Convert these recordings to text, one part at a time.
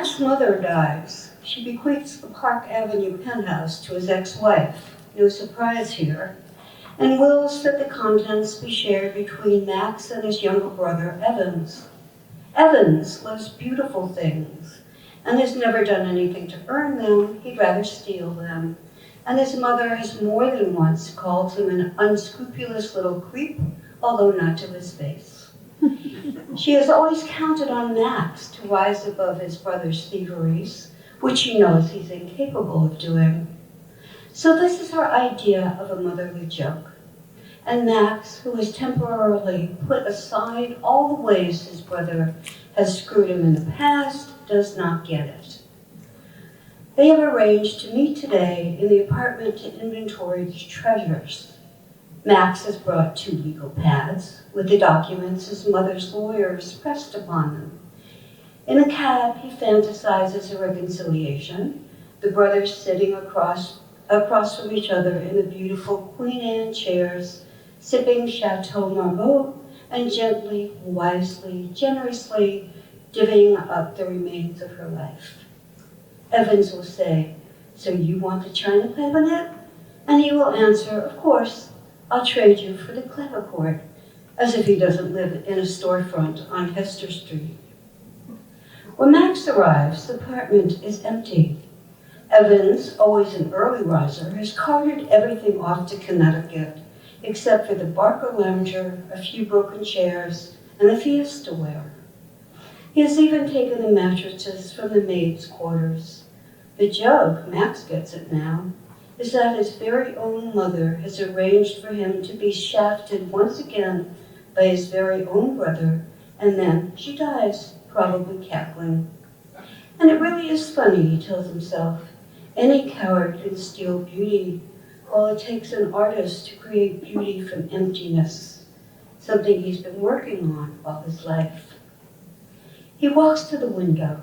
Max's mother dies. She bequeaths the Park Avenue penthouse to his ex-wife, no surprise here, and wills that the contents be shared between Max and his younger brother, Evans. Evans loves beautiful things and has never done anything to earn them. He'd rather steal them. And his mother has more than once called him an unscrupulous little creep, although not to his face. She has always counted on Max to rise above his brother's thieveries, which she knows he's incapable of doing. So this is her idea of a motherly joke. And Max, who has temporarily put aside all the ways his brother has screwed him in the past, does not get it. They have arranged to meet today in the apartment to inventory the treasures. Max has brought 2 legal pads with the documents his mother's lawyers pressed upon them. In a cab, he fantasizes a reconciliation, the brothers sitting across from each other in the beautiful Queen Anne chairs, sipping Chateau Margaux and gently, wisely, generously divvying up the remains of her life. Evans will say, "So you want the china cabinet?" And he will answer, "Of course, I'll trade you for the clavichord," as if he doesn't live in a storefront on Hester Street. When Max arrives, the apartment is empty. Evans, always an early riser, has carted everything off to Connecticut, except for the Barker lounger, a few broken chairs, and the fiesta ware. He has even taken the mattresses from the maids' quarters. The joke, Max gets it now, is that his very own mother has arranged for him to be shafted once again by his very own brother, and then she dies, probably cackling. And it really is funny, he tells himself. Any coward can steal beauty, while it takes an artist to create beauty from emptiness, something he's been working on all his life. He walks to the window.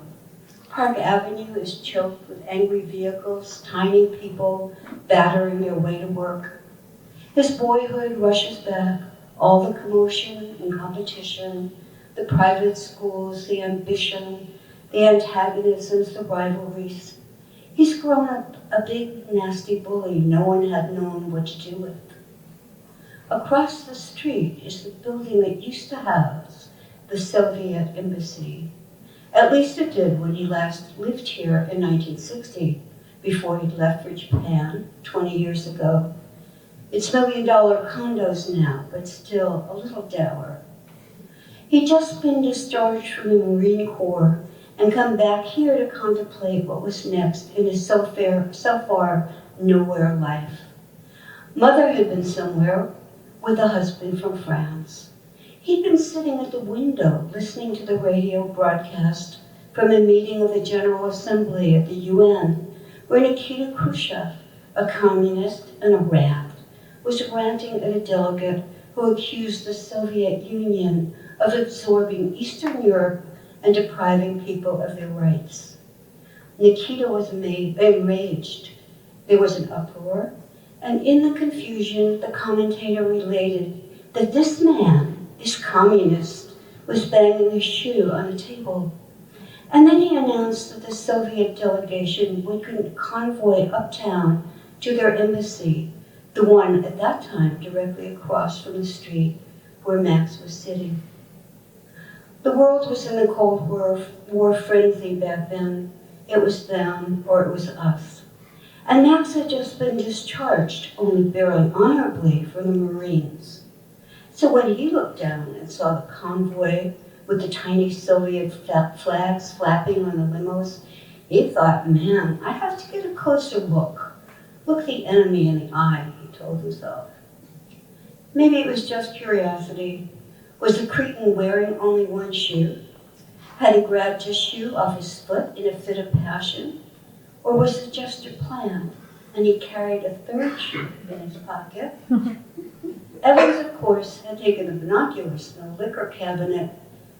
Park Avenue is choked with angry vehicles, tiny people battering their way to work. His boyhood rushes back, all the commotion and competition, the private schools, the ambition, the antagonisms, the rivalries. He's grown up a big, nasty bully no one had known what to do with. Across the street is the building that used to house the Soviet embassy. At least it did when he last lived here in 1960, before he'd left for Japan 20 years ago. It's $1 million condos now, but still a little dour. He'd just been discharged from the Marine Corps and come back here to contemplate what was next in his so far nowhere life. Mother had been somewhere with a husband from France. He'd been sitting at the window listening to the radio broadcast from a meeting of the General Assembly at the UN, where Nikita Khrushchev, a communist and a rat, was ranting at a delegate who accused the Soviet Union of absorbing Eastern Europe and depriving people of their rights. Nikita was enraged. There was an uproar, and in the confusion, the commentator related that this man, this communist, was banging his shoe on a table. And then he announced that the Soviet delegation would convoy uptown to their embassy, the one at that time directly across from the street where Max was sitting. The world was in the Cold War frenzy back then. It was them or it was us. And Max had just been discharged, only barely honorably, from the Marines. So when he looked down and saw the convoy with the tiny Soviet flags flapping on the limos, he thought, man, I have to get a closer look. Look the enemy in the eye, he told himself. Maybe it was just curiosity. Was the cretin wearing only one shoe? Had he grabbed his shoe off his foot in a fit of passion? Or was it just a plan, and he carried a third shoe in his pocket? Evans, of course, had taken the binoculars from the liquor cabinet,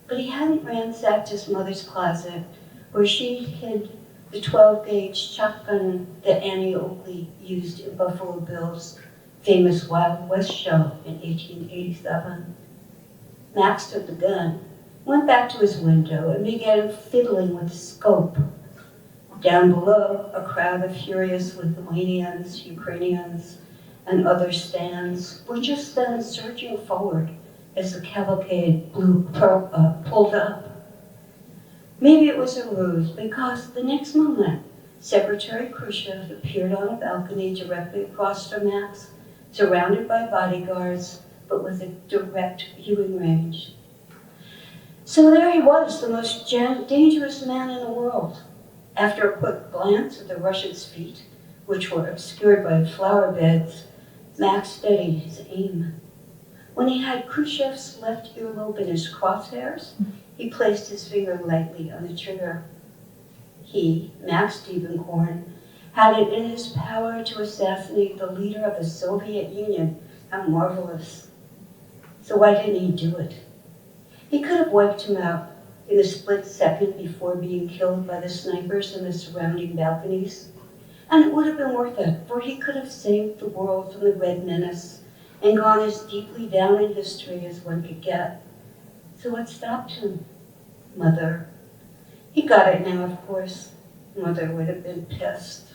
but he hadn't ransacked his mother's closet, where she hid the 12-gauge shotgun that Annie Oakley used in Buffalo Bill's famous Wild West show in 1887. Max took the gun, went back to his window and began fiddling with the scope. Down below, a crowd of furious Lithuanians, Ukrainians, and other stands were just then surging forward as the cavalcade pulled up. Maybe it was a ruse, because the next moment, Secretary Khrushchev appeared on a balcony directly across from Max, surrounded by bodyguards, but with a direct viewing range. So there he was, the most dangerous man in the world. After a quick glance at the Russians' feet, which were obscured by flower beds, Max steadied his aim. When he had Khrushchev's left earlobe in his crosshairs, he placed his finger lightly on the trigger. He, Max Diebenkorn, had it in his power to assassinate the leader of the Soviet Union. How marvelous. So why didn't he do it? He could have wiped him out in a split second before being killed by the snipers in the surrounding balconies. And it would have been worth it, for he could have saved the world from the Red Menace and gone as deeply down in history as one could get. So what stopped him? Mother. He got it now, of course. Mother would have been pissed.